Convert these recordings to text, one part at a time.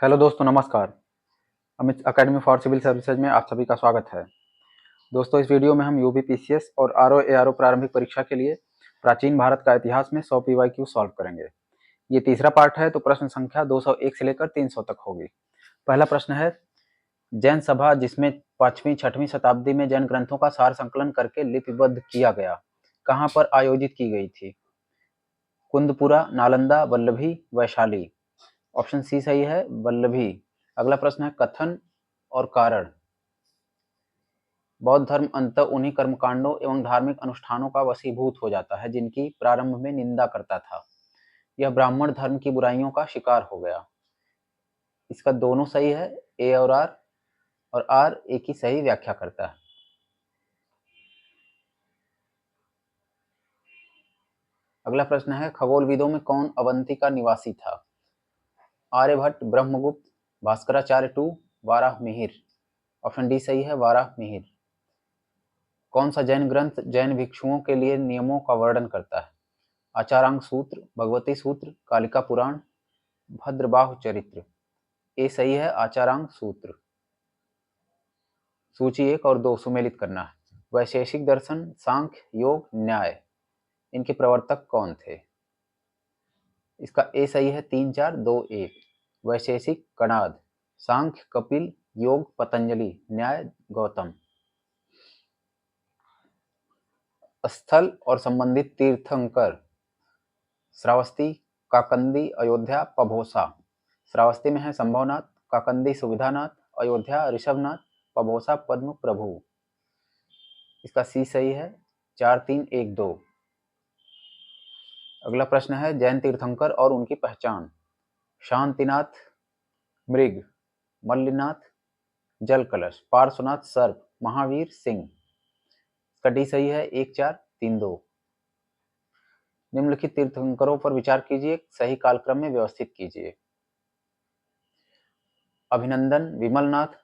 Hello दोस्तों, नमस्कार। Amit academy for civil services में आप सभी का स्वागत है। दोस्तों, इस वीडियो में हम यूपी पीसीएस और आरओ एआरओ प्रारंभिक परीक्षा के लिए प्राचीन भारत का इतिहास में 100 पीवाईक्यू सॉल्व करेंगे। ये तीसरा पार्ट है, तो प्रश्न संख्या 201 से लेकर 300 तक होगी। पहला प्रश्न है, जैन सभा जिसमें 5वीं-6वीं शताब्दी में जैन ग्रंथों का सार संकलन करके लिपिबद्ध किया गया, कहाँ पर आयोजित की गई थी? कुंदपुरा, नालंदा, वल्लभी, वैशाली। ऑप्शन सी सही है, वल्लभी। अगला प्रश्न है, कथन और कारण। बौद्ध धर्म अंततः उन्हीं कर्मकांडों एवं धार्मिक अनुष्ठानों का वशीभूत हो जाता है जिनकी प्रारंभ में निंदा करता था। यह ब्राह्मण धर्म की बुराइयों का शिकार हो गया। इसका दोनों सही है, ए और आर ए की सही व्याख्या करता है। अगला प्रश्न है, खगोलविदों में कौन अवंती का निवासी था? Aryabhata, Brahmagupta, Bhaskaracharya two, Varahamihira. Option D सही है, वाराहमिहिर। कौन सा जैन ग्रंथ जैन भिक्षुओं के लिए नियमों का वर्णन करता है? आचारांग सूत्र, भगवती सूत्र, कालिका पुराण, भद्रबाहु चरित्र। ए सही है, आचारांग सूत्र। सूची 1 और 2 सुमेलित करना है। वैशेषिक दर्शन, सांख्य, योग, न्याय, इनके प्रवर्तक कौन थे? इसका ए सही है, 3, 4, 2, 1। वैशेषिक कणाद, सांख्य कपिल, योग पतंजलि, न्याय गौतम। स्थल और संबंधित तीर्थंकर, श्रावस्ती, काकंदी, अयोध्या, पभोसा। श्रावस्ती में है संभवनाथ, काकंदी सुविधानाथ, अयोध्या ऋषभनाथ, पभोसा पद्म प्रभु। इसका सी सही है, 4, 3, 1, 2। अगला प्रश्न है, जैन तीर्थंकर और उनकी पहचान। शांतिनाथ मृग, मल्लिनाथ जल कलश, पार्श्वनाथ सर्प, महावीर सिंह। इसका डी सही है, 1, 4, 3, 2। निम्नलिखित तीर्थंकरों पर विचार कीजिए, सही कालक्रम में व्यवस्थित कीजिए। अभिनंदन, विमलनाथ,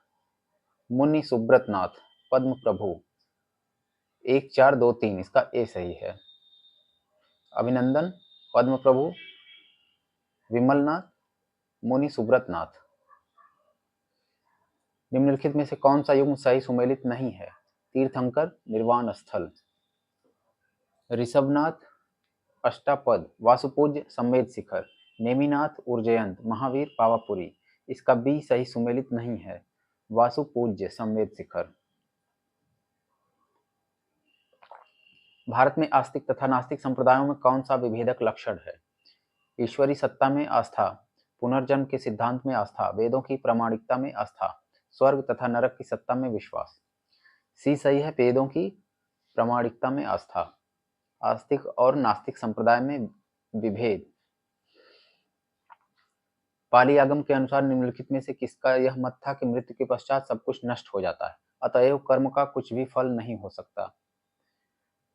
मुनि सुब्रतनाथ, पद्म प्रभु। 1, 4, 2, 3, इसका ए सही है। अभिनंदन, पद्म प्रभु, विमलनाथ, मुनि सुब्रतनाथ। निम्नलिखित में से कौन सा युग्म सही सुमेलित नहीं है? तीर्थंकर, निर्वाण स्थल, ऋषभनाथ अष्टापद, वासुपूज्य संवेद शिखर, नेमिनाथ उर्जयंत, महावीर पावापुरी। इसका बी सही सुमेलित नहीं है, वासुपूज्य संवेद शिखर। भारत में आस्तिक तथा नास्तिक संप्रदायों में कौन सा विभेदक लक्षण है? ईश्वरी सत्ता में आस्था, पुनर्जन्म के सिद्धांत में आस्था, वेदों की प्रामाणिकता में आस्था, स्वर्ग तथा नरक की सत्ता में विश्वास। सी सही है, वेदों की प्रामाणिकता में आस्था। आस्तिक और नास्तिक संप्रदाय में विभेद। पाली आगम के अनुसार निम्नलिखित में से किसका यह मत था कि मृत्यु के पश्चात सब कुछ नष्ट हो जाता है, अतएव कर्म का कुछ भी फल नहीं हो सकता?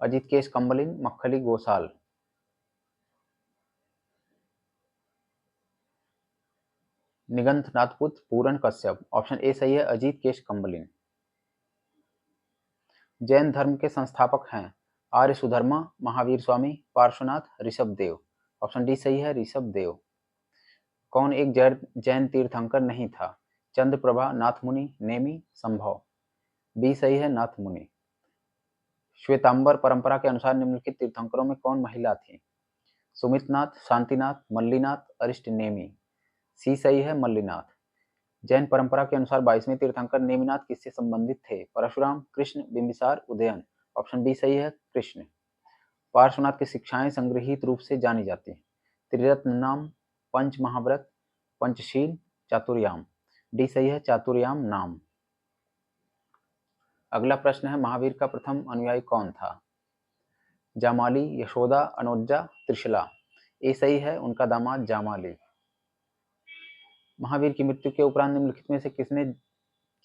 अजित केश कंबलिन, मक्खली गोसाल। निगंथ नाथपुत्र, पूरन कश्यप। ऑप्शन ए सही है, अजीत केश कंबलिन। जैन धर्म के संस्थापक हैं आर्य सुधर्मा, महावीर स्वामी, पार्श्वनाथ, ऋषभ देव। ऑप्शन डी सही है, ऋषभ देव। कौन एक जैन तीर्थंकर नहीं था? चंद्रप्रभा, नाथमुनि, नेमि, संभव। बी सही है, नाथमुनि। श्वेतांबर परंपरा के अनुसार निम्नलिखित तीर्थंकरों में कौन महिला थी? सुमितनाथ, शांतिनाथ, मल्लीनाथ, अरिष्ट नेमि। सी सही है, मल्लीनाथ। जैन परंपरा के अनुसार 22वें तीर्थंकर नेमिनाथ किससे संबंधित थे? परशुराम, कृष्ण, बिंबिसार, उदयन। ऑप्शन बी सही है, कृष्ण। पार्श्वनाथ की शिक्षाएं संग्रहित रूप से जानी जाती हैं। त्रिरत्न नाम, पंच महाव्रत, पंचशील, चातुर्याम। डी सही है, चातुर्याम नाम। अगला प्रश्न है, महावीर का प्रथम अनुयायी कौन था? जामाली, यशोदा, अनोज्जा, त्रिशला। ए सही है, उनका दामाद जामाली। महावीर की मृत्यु के उपरांत निम्नलिखित में से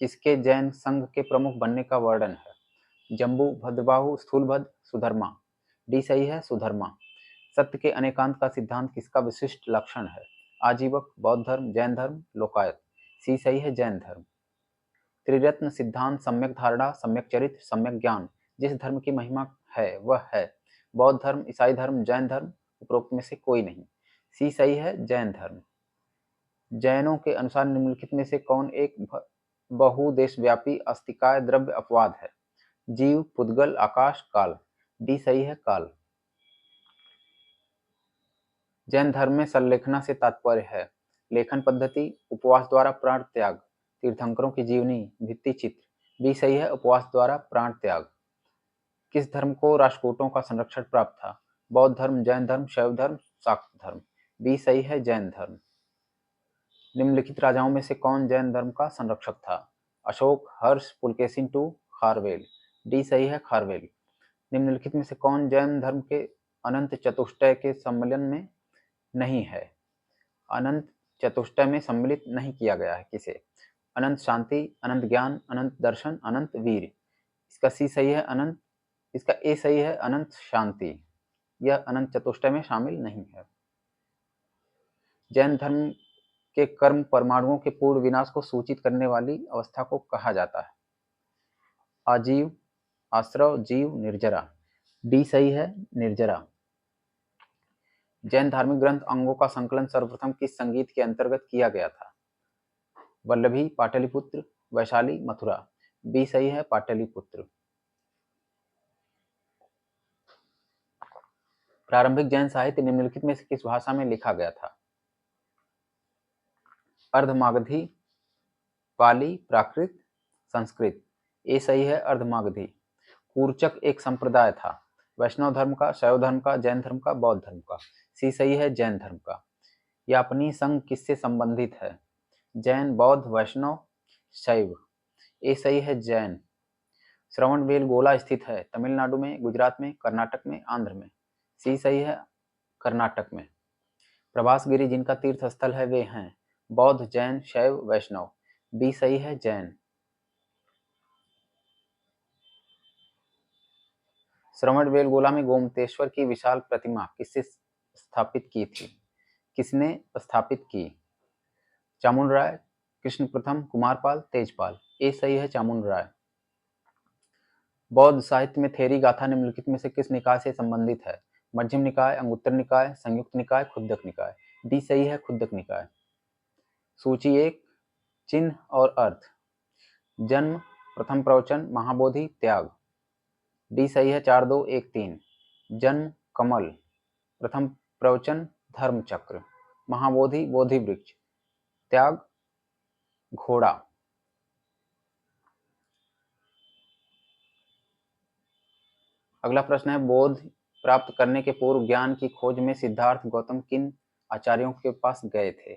किसके जैन संघ के प्रमुख बनने का वर्णन है? जम्बू, भद्रबाहु, स्थूलभद्र, सुधर्मा। डी सही है, सुधर्मा। सत्य के अनेकांत का सिद्धांत किसका विशिष्ट लक्षण है? आजीवक, बौद्ध धर्म, जैन धर्म, लोकायत। सी सही है, जैन धर्म। त्रिरत्न सिद्धांत, सम्यक धारणा, सम्यक चरित्र, सम्यक ज्ञान, जिस धर्म की महिमा है वह है बौद्ध धर्म, ईसाई धर्म, जैन धर्म, उपरोक्त में से कोई नहीं। सी सही है, जैन धर्म। जैनों के अनुसार निम्नलिखित में से कौन एक बहुदेशव्यापी अस्तिकाय द्रव्य अपवाद है? जीव, पुद्गल, आकाश, काल। डी सही है, काल। जैन धर्म में संलेखना से तात्पर्य है लेखन पद्धति, उपवास द्वारा प्राण त्याग, तीर्थंकरों की जीवनी, भित्ति चित्र। बी सही है, उपवास द्वारा प्राण त्याग। किस धर्म को राष्ट्रकूटों का संरक्षण प्राप्त था? बौद्ध धर्म, जैन धर्म, शैव धर्म, शाक्त धर्म। बी सही है, जैन धर्म। निम्नलिखित राजाओं में से कौन जैन धर्म का संरक्षक था? अशोक, हर्ष, पुलकेशिन II, खारवेल। डी सही है, खारवेल। निम्नलिखित में से कौन जैन धर्म के अनंत चतुष्टय के सम्मिलन में नहीं है? अनंत चतुष्टय में सम्मिलित नहीं किया गया है किसे? अनंत शांति, अनंत ज्ञान, अनंत दर्शन, अनंत वीर। इसका सी सही है, अनंत। इसका ए सही है, अनंत शांति। यह अनंत चतुष्टय में शामिल नहीं है। जैन धर्म के कर्म परमाणुओं के पूर्ण विनाश को सूचित करने वाली अवस्था को कहा जाता है? आजीव, आश्रव, जीव, निर्जरा। डी सही है, निर्जरा। जैन धार्मिक ग्रंथ अंगों का संकलन सर्वप्रथम किस संगीत के अंतर्गत किया गया था? वल्लभी, पाटलिपुत्र, वैशाली, मथुरा। बी सही है, पाटलिपुत्र। प्रारंभिक जैन साहित्य निम्नलिखित में से किस भाषा में लिखा गया था? अर्धमागधी, पाली, प्राकृत, संस्कृत। ए सही है, अर्धमागधी। कूर्चक एक संप्रदाय था? वैष्णव धर्म का, शैव धर्म का, जैन धर्म का, बौद्ध धर्म का। सी सही है, जैन धर्म का। यापनी संघ किससे संबंधित है? जैन, बौद्ध, वैष्णव, शैव। ए सही है, जैन। श्रवणबेलगोला स्थित है तमिलनाडु में, गुजरात में, कर्नाटक में, आंध्र में। सी सही है, कर्नाटक में। प्रभासगिरी जिनका तीर्थ स्थल है वे हैं बौद्ध, जैन, शैव, वैष्णव। बी सही है, जैन। श्रवणबेलगोला में गोमतेश्वर की विशाल प्रतिमा किसने स्थापित की थी? किसने स्थापित की? चामुंड राय, कृष्ण प्रथम, कुमारपाल, तेजपाल। ए सही है, चामुंड राय। बौद्ध साहित्य में थेरी गाथा निम्नलिखित में से किस निकाय से संबंधित है? मध्यम निकाय, अंगुत्तर निकाय, संयुक्त निकाय, खुद्दक निकाय। डी सही है, खुद्दक निकाय। सूची 1, चिन्ह और अर्थ। जन्म, प्रथम प्रवचन, महाबोधि, त्याग। डी सही है, 4, 2, 1, 3। जन्म, कमल, प्रथम प्रवचन, धर्म चक्र, महाबोधि, बोधि वृक्ष, त्याग, घोड़ा। अगला प्रश्न है, बोध प्राप्त करने के पूर्व ज्ञान की खोज में सिद्धार्थ गौतम किन आचार्यों के पास गए थे?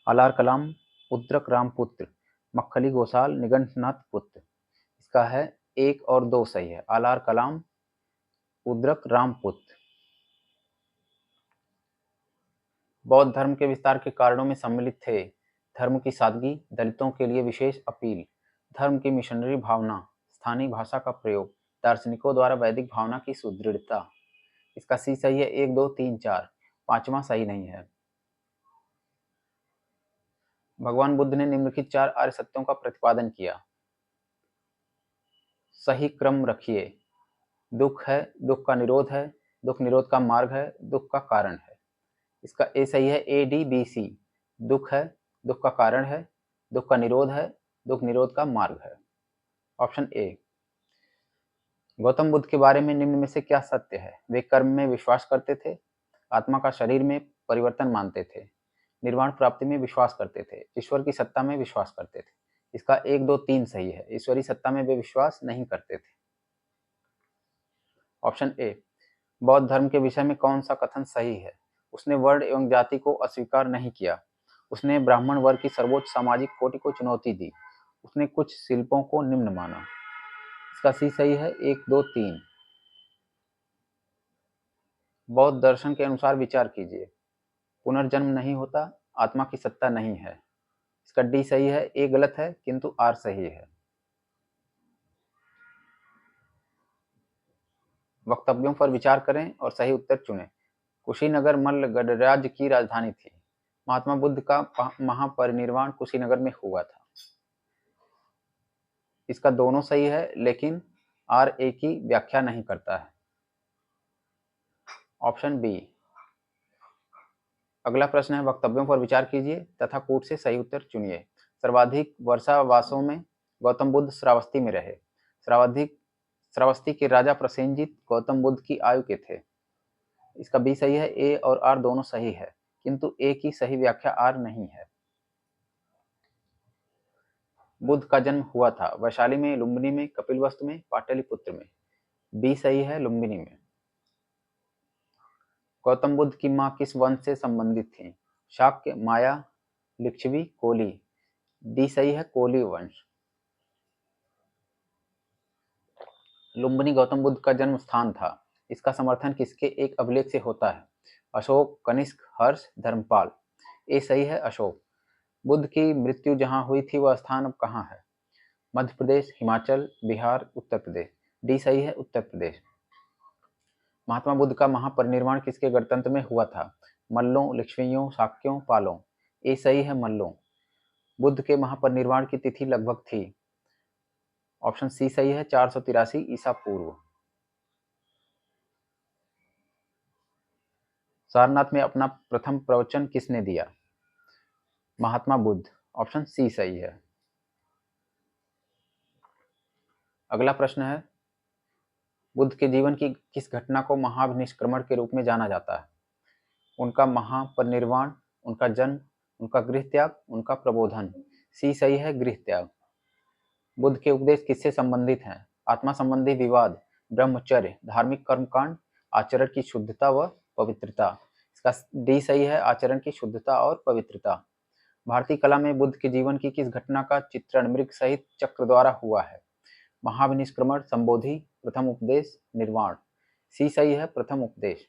आलार कलाम, उद्रक रामपुत्र, मक्खली गोसाल, निगंठनाथ पुत्र। इसका है 1 और 2 सही है, आलार कलाम, उद्रक रामपुत्र। बौद्ध धर्म के विस्तार के कारणों में सम्मिलित थे धर्म की सादगी, दलितों के लिए विशेष अपील, धर्म की मिशनरी भावना, स्थानीय भाषा का प्रयोग, दार्शनिकों द्वारा वैदिक भावना की सुदृढ़ता। इसका सी सही है, 1, 2, 3, 4। पांचवा सही नहीं है। भगवान बुद्ध ने निम्नलिखित 4 आर्य सत्यों का प्रतिपादन किया। सही क्रम रखिए। दुख है, दुख का निरोध है, दुख निरोध का मार्ग है, दुख का कारण है। इसका ए सही है, ए डी बी सी। दुख है, दुख का कारण है, दुख का निरोध है, दुख निरोध का मार्ग है। Option A. गौतम बुद्ध के बारे में निम्न में से क्या सत्य है? वे कर्म में विश्वास करते थे, आत्मा का शरीर में परिवर्तन मानते थे, निर्वाण प्राप्ति में विश्वास करते थे, ईश्वर की सत्ता में विश्वास करते थे। इसका 1, 2, 3 सही है, ईश्वरी सत्ता में वे विश्वास नहीं करते थे। Option A. बौद्ध धर्म के विषय में कौन सा कथन सही है? उसने वर्ण एवं जाति को अस्वीकार नहीं किया, उसने ब्राह्मण वर्ग की सर्वोच्च सामाजिक कोटि को चुनौती दी, उसने कुछ शिल्पों को निम्न माना। इसका सी सही है, 1, 2, 3। बौद्ध दर्शन के अनुसार विचार कीजिए। पुनर्जन्म नहीं होता, आत्मा की सत्ता नहीं है। इसका डी सही है, ए गलत है किंतु आर सही है। वक्तव्यों पर विचार करें और सही उत्तर चुनें। कुशीनगर मल्ल गणराज्य की राजधानी थी। महात्मा बुद्ध का महापरिनिर्वाण कुशीनगर में हुआ था। इसका दोनों सही है, लेकिन आर ए की व्याख्या नहीं करता है। Option B. अगला प्रश्न है, वक्तव्यों पर विचार कीजिए तथा कूट से सही उत्तर चुनिए। सर्वाधिक वर्षावासों में गौतम बुद्ध श्रावस्ती में रहे। श्रावस्ती के राजा प्रसेनजित गौतम बुद्ध की आयु के थे। इसका बी सही है। ए और आर दोनों सही है, किंतु ए की सही व्याख्या आर नहीं है। बुद्ध का जन्म हुआ था वैशाली में, लुम्बिनी में, कपिलवस्तु में, पाटलिपुत्र में। बी सही है, लुम्बिनी में। गौतम बुद्ध की मां किस वंश से संबंधित थी? शाक्य, माया, लिच्छवी, कोली। डी सही है, कोली वंश। लुम्बिनी गौतम बुद्ध का जन्म स्थान था। इसका समर्थन किसके एक अभिलेख से होता है? अशोक, कनिष्क, हर्ष, धर्मपाल। ए सही है, अशोक। बुद्ध की मृत्यु जहां हुई थी वह स्थान अब कहाँ है? मध्य प्रदेश, हिमाचल, बिहार, उत्तर प्रदेश। डी सही है, उत्तर प्रदेश। महात्मा बुद्ध का महापरिनिर्वाण किसके गणतंत्र में हुआ था? मल्लों, लिच्छवियों, शाक्यों, पालों। ए सही है, मल्लों। बुद्ध के महापरिनिर्वाण की तिथि लगभग थी। ऑप्शन सी सही है, 483 ईसा पूर्व। सारनाथ में अपना प्रथम प्रवचन किसने दिया? महात्मा बुद्ध। ऑप्शन सी सही है। अगला प्रश्न है, बुद्ध के जीवन की किस घटना को महाभिनिष्क्रमण के रूप में जाना जाता है? उनका महापरिनिर्वाण, उनका जन्म, उनका गृह त्याग, उनका प्रबोधन। सी सही है, गृह त्याग। बुद्ध के उपदेश किससे संबंधित हैं? आत्मा संबंधी विवाद, ब्रह्मचर्य, धार्मिक कर्मकांड, आचरण की शुद्धता व पवित्रता। इसका डी सही है, आचरण की शुद्धता और पवित्रता। भारतीय कला में बुद्ध के जीवन की किस घटना का चित्रण मृग सहित चक्र द्वारा हुआ है? महाभिनिष्क्रमण, संबोधि, प्रथम उपदेश, निर्वाण। सी सही है, प्रथम उपदेश।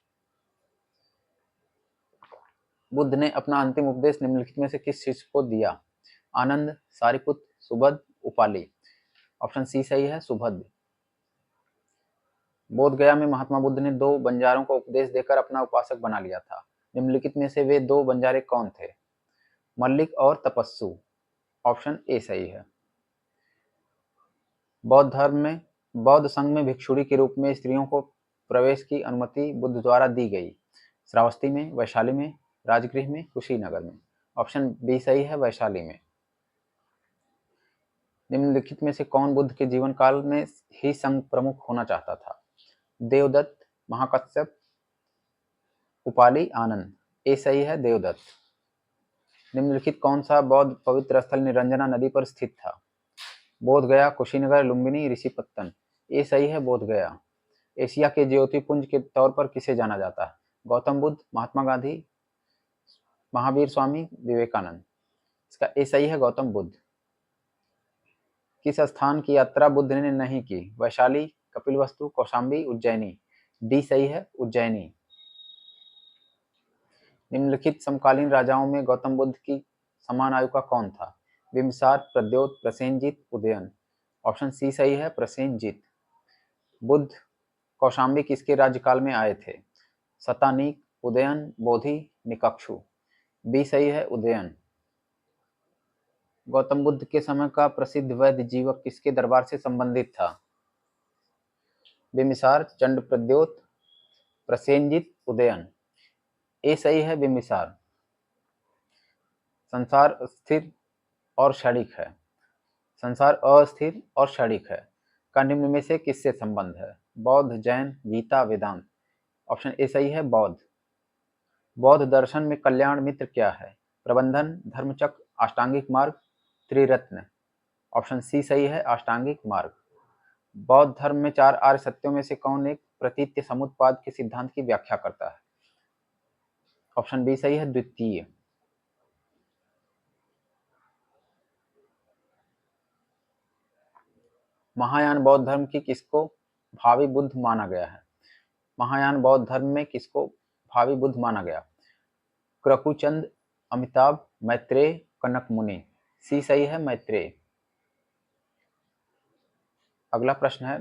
बुद्ध ने अपना अंतिम उपदेश निम्नलिखित में से किस शिष्य को दिया? आनंद, सारिपुत्र, सुभद, उपाली। ऑप्शन सी सही है, सुभद। बोध गया में महात्मा बुद्ध ने 2 बंजारों को उपदेश देकर अपना उपासक बना लिया था। निम्नलिखित में से वे 2 बंजारे कौन थे? मल्लिक और तपस्सु। ऑप्शन ए सही है। बौद्ध संघ में भिक्षुणी के रूप में स्त्रियों को प्रवेश की अनुमति बुद्ध द्वारा दी गई। श्रावस्ती में, वैशाली में, राजगृह में, कुशीनगर में। ऑप्शन बी सही है, वैशाली में। निम्नलिखित में से कौन बुद्ध के जीवन काल में ही संघ प्रमुख होना चाहता था? देवदत्त, महाकश्यप, उपाली, आनंद। ए सही है, देवदत्त। निम्नलिखित कौन सा बौद्ध पवित्र स्थल निरंजना नदी पर स्थित था? बोध गया, कुशीनगर, लुम्बिनी, ऋषिपत्तन। ए सही है, बोध गया। एशिया के ज्योतिपुंज के तौर पर किसे जाना जाता है? गौतम बुद्ध, महात्मा गांधी, महावीर स्वामी, विवेकानंद। इसका ए सही है, गौतम बुद्ध। किस स्थान की यात्रा बुद्ध ने नहीं की? वैशाली, कपिलवस्तु, कौशाम्बी, उज्जैनी। डी सही है, उज्जैनी। निम्नलिखित समकालीन राजाओं में गौतम बुद्ध की समान आयु का कौन था? बिम्बिसार, प्रद्योत, प्रसेनजित, उदयन। ऑप्शन सी सही है, प्रसेनजित। बुद्ध कौशाम्बी किसके राज्यकाल में आए थे? शतानीक, उदयन, बोधि, निकक्षु। बी सही है, उदयन। गौतम बुद्ध के समय का प्रसिद्ध वैद्य जीवक किसके दरबार से संबंधित था? बिम्बिसार, चंड प्रद्योत, प्रसेनजित, उदयन। ए सही है, बिम्बिसार। संसार स्थिर और क्षणिक है। संसार अस्थिर और क्षणिक है का निम्न में से किससे संबंध है? बौद्ध, जैन, गीता, वेदांत। ऑप्शन ए सही है, बौद्ध। बौद्ध दर्शन में कल्याण मित्र क्या है? प्रबंधन, धर्मचक्र, अष्टांगिक मार्ग, त्रिरत्न। ऑप्शन सी सही है, अष्टांगिक मार्ग। बौद्ध धर्म में 4 आर्य सत्यों में से कौन एक प्रतीत्य समुत्पाद के सिद्धांत की व्याख्या करता है? ऑप्शन बी सही है, द्वितीय। महायान बौद्ध धर्म की किसको भावी बुद्ध माना गया है? महायान बौद्ध धर्म में किसको भावी बुद्ध माना गया? क्रकुचंद, अमिताभ, मैत्रेय, कनक मुनि। सी सही है, मैत्रेय। अगला प्रश्न है,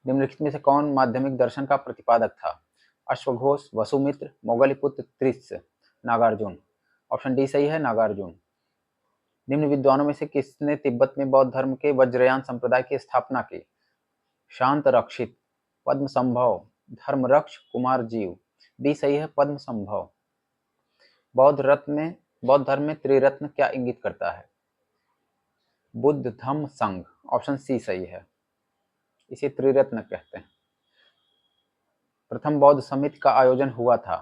निम्नलिखित में से कौन माध्यमिक दर्शन का प्रतिपादक था? अश्वघोष, वसुमित्र, मोगलीपुत्र, त्रिश, नागार्जुन। ऑप्शन डी सही है, नागार्जुन। निम्न विद्वानों में से किसने तिब्बत में बौद्ध धर्म के वज्रयान संप्रदाय की स्थापना की? शांत रक्षित, पद्म संभव, धर्मरक्ष, कुमार जीव। बी सही है, पद्म संभव। बौद्ध धर्म में त्रिरत्न क्या इंगित करता है? बुद्ध, धम्म, संघ। ऑप्शन सी सही है, इसे त्रिरत्न कहते हैं। प्रथम बौद्ध समिति का आयोजन हुआ था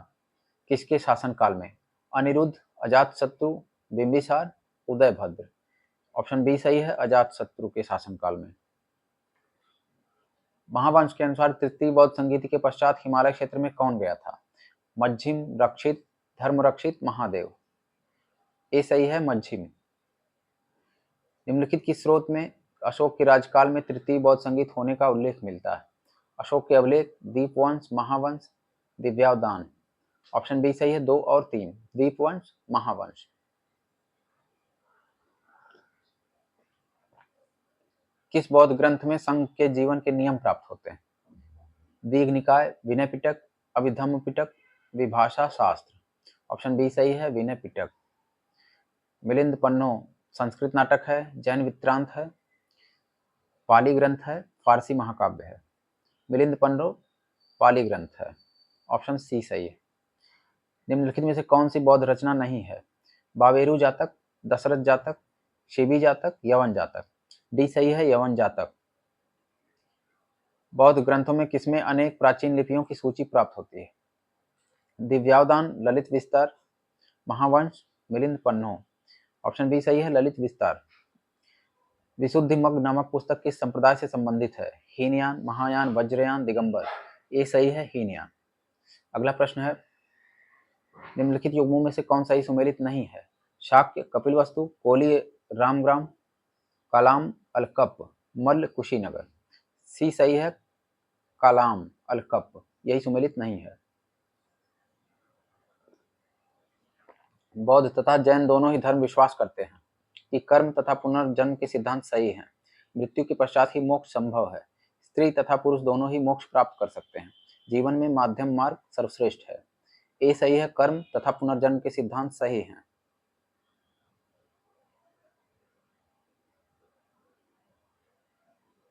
किसके शासनकाल में? अनिरुद्ध, अजातशत्रु, बिंबिसार, उदयभद्र। ऑप्शन बी सही है, अजातशत्रु के शासनकाल में। महावंश के अनुसार तृतीय बौद्ध संगीति के पश्चात हिमालय क्षेत्र में कौन गया था? मध्यम, रक्षित, धर्मरक्षित, महादेव। ए सही है, मध्यम। निम्नलिखित किस स्रोत में अशोक के राज्यकाल में तृतीय बौद्ध संगीत होने का उल्लेख मिलता है? अशोक के अभिलेख, दीपवंश, महावंश, दिव्यावदान। ऑप्शन बी सही है, 2 और 3, दीपवंश, महावंश। किस बौद्ध ग्रंथ में संघ के जीवन के नियम प्राप्त होते हैं? दीघ निकाय, विनय पिटक, अभिधम्म पिटक, विभाषा शास्त्र। ऑप्शन बी सही है, विनय पिटक। मिलिंद पन्नो संस्कृत नाटक है, जैन वृत्तांत है, पाली ग्रंथ है, फारसी महाकाव्य है। मिलिंद पन्नो पाली ग्रंथ है। ऑप्शन सी सही है। निम्नलिखित में से कौन सी बौद्ध रचना नहीं है? बाबेरू जातक, दशरथ जातक, शिवी जातक, यवन जातक। डी सही है, यवन जातक। बौद्ध ग्रंथों में किसमें अनेक प्राचीन लिपियों की सूची प्राप्त होती है? दिव्यावदान, ललित विस्तार, महावंश, मिलिंद पन्नो। ऑप्शन बी सही है, ललित विस्तार। विशुद्धिमग्ग नामक पुस्तक किस संप्रदाय से संबंधित है? हीनयान, महायान, वज्रयान, दिगंबर। ए सही है, हीनयान। अगला प्रश्न है, निम्नलिखित युग्मों में से कौन सा ही सुमेलित नहीं है? शाक्य, कपिलवस्तु, कोली, रामग्राम, कलाम, अलकप, मल्ल, कुशीनगर। सी सही है, कलाम, अलकप, यही सुमेलित नहीं है। बौद्ध तथा जैन दोनों ही धर्म विश्वास करते हैं कि कर्म तथा पुनर्जन्म के सिद्धांत सही हैं। मृत्यु के पश्चात ही मोक्ष संभव है। स्त्री तथा पुरुष दोनों ही मोक्ष प्राप्त कर सकते हैं। जीवन में माध्यम मार्ग सर्वश्रेष्ठ है। ए सही है, कर्म तथा पुनर्जन्म के सिद्धांत सही हैं।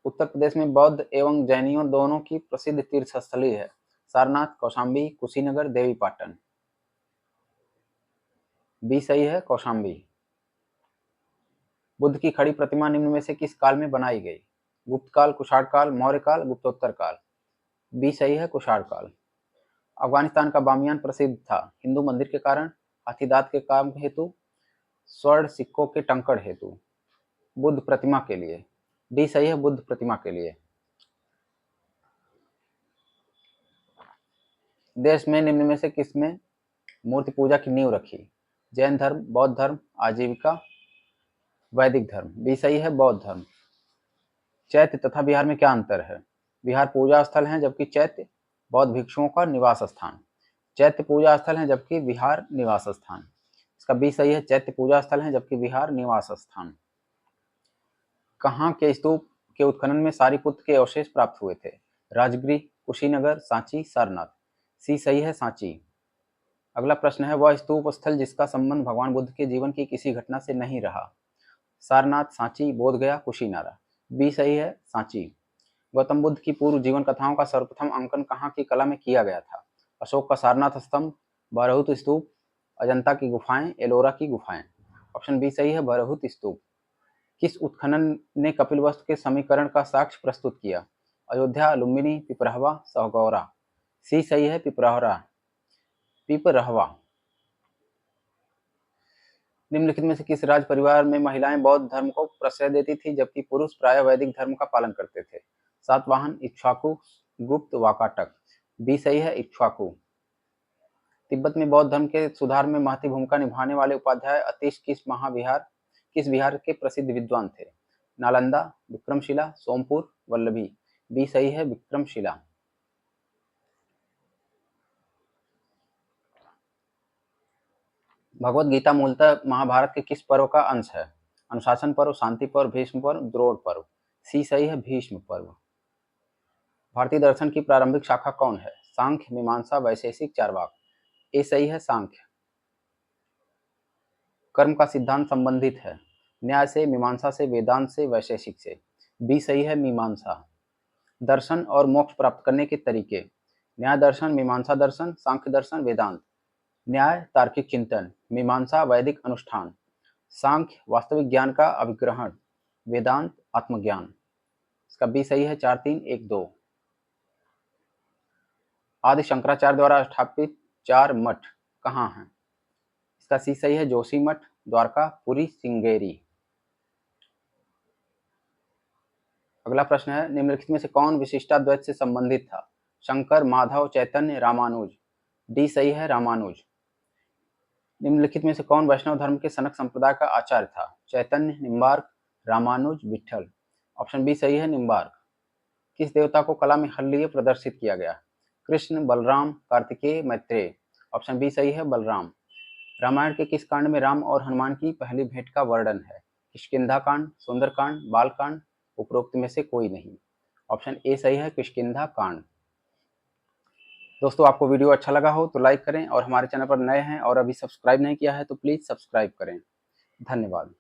उत्तर प्रदेश में बौद्ध एवं जैनियों दोनों की प्रसिद्ध तीर्थस्थली है। सारनाथ, कौशाम्बी, कुशीनगर, देवीपाटन। बी सही है, कौशाम्बी। बुद्ध की खड़ी प्रतिमा निम्न में से किस काल में बनाई गई? गुप्त काल, कुषाण काल, मौर्य काल, गुप्तोत्तर काल। बी सही है, कुषाण काल। अफगानिस्तान का बामियान प्रसिद्ध था हिंदू मंदिर के कारण, हाथीदांत के काम हेतु, स्वर्ण सिक्कों के टंकण हेतु, बुद्ध प्रतिमा के लिए। डी सही है, बुद्ध प्रतिमा के लिए। देश में निम्न में से किसमें मूर्ति पूजा की नींव रखी? जैन धर्म, बौद्ध धर्म, आजीविका, वैदिक धर्म। बी सही है, बौद्ध धर्म। चैत्य तथा विहार में क्या अंतर है? विहार पूजा स्थल है जबकि चैत्य बौद्ध भिक्षुओं का निवास स्थान। चैत्य पूजा स्थल है जबकि विहार निवास स्थान। इसका बी सही है, चैत्य पूजा स्थल है जबकि विहार निवास स्थान। कहाँ के स्तूप के उत्खनन में सारिपुत्र के अवशेष प्राप्त हुए थे? राजगृह, कुशीनगर, सांची, सारनाथ। सी सही है, सांची। अगला प्रश्न है, वह स्तूप स्थल जिसका संबंध भगवान बुद्ध के जीवन की किसी घटना से नहीं रहा? सारनाथ, सांची, बोधगया, कुशीनारा। बी सही है, सांची। गौतम बुद्ध की पूर्व जीवन कथाओं का सर्वप्रथम अंकन कहाँ की कला में किया गया था? अशोक का सारनाथ स्तंभ, बरहुत स्तूप, अजंता की गुफाएं, एलोरा की गुफाएं। ऑप्शन बी सही है, बरहुत स्तूप। किस उत्खनन ने कपिलवस्तु के समीकरण का साक्ष्य प्रस्तुत किया? अयोध्या, लुम्बिनी, पिपरहवा, सहगौरा। सी सही है, पिपरहरा, पिपरहवा। निम्नलिखित में से किस राज परिवार में महिलाएं बौद्ध धर्म को प्रश्रय देती थी जबकि पुरुष प्रायः वैदिक धर्म का पालन करते थे? सातवाहन, इक्ष्वाकु, गुप्त, वाकाटक। बी सही है, इक्ष्वाकु। तिब्बत में बौद्ध धर्म के सुधार में महती भूमिका निभाने वाले उपाध्याय अतीश किस विहार के प्रसिद्ध विद्वान थे? नालंदा, विक्रमशिला, सोमपुर, वल्लभी। बी सही है, विक्रमशिला। भगवत गीता मूलतः महाभारत के किस पर्व का अंश है? अनुशासन पर्व, शांति पर्व, भीष्म पर्व, द्रोण पर्व। सी सही है, भीष्म पर्व। भारतीय दर्शन की प्रारंभिक शाखा कौन है? सांख्य, मीमांसा, वैशेषिक, चार्वाक। ए सही है, सांख्य। कर्म का सिद्धांत संबंधित है न्याय से, मीमांसा से, वेदांत से, वैशेषिक से। बी सही है, मीमांसा। दर्शन और मोक्ष प्राप्त करने के तरीके? न्याय दर्शन, मीमांसा दर्शन, सांख्य दर्शन, वेदांत। न्याय तार्किक चिंतन, मीमांसा वैदिक अनुष्ठान, सांख्य वास्तविक ज्ञान का अभिग्रहण, वेदांत आत्मज्ञान। इसका बी सही है, 4 3 1 2। आदि शंकराचार्य द्वारा स्थापित 4 मठ कहाँ हैं? इसका सी सही है, जोशी मठ, द्वारका, पुरी, श्रृंगेरी। अगला प्रश्न है, निम्नलिखित में से कौन विशिष्टाद्वैत से संबंधित था? शंकर, माधव, चैतन्य, रामानुज। डी सही है, रामानुज। निम्नलिखित में से कौन वैष्णव धर्म के सनक संप्रदाय का आचार्य था? चैतन्य, निम्बार्क, रामानुज, विट्ठल। ऑप्शन बी सही है, निम्बार्क। किस देवता को कला में हल्लीय प्रदर्शित किया गया? कृष्ण, बलराम, कार्तिकेय, मैत्रेय। ऑप्शन बी सही है, बलराम। रामायण के किस कांड में राम और हनुमान की पहली भेंट का वर्णन है? किष्किंधा कांड, सुंदरकांड, बालकांड, उपरोक्त में से कोई नहीं। ऑप्शन ए सही है, किष्किंधा कांड। दोस्तों, आपको वीडियो अच्छा लगा हो तो लाइक करें और हमारे चैनल पर नए हैं और अभी सब्सक्राइब नहीं किया है तो प्लीज़ सब्सक्राइब करें। धन्यवाद।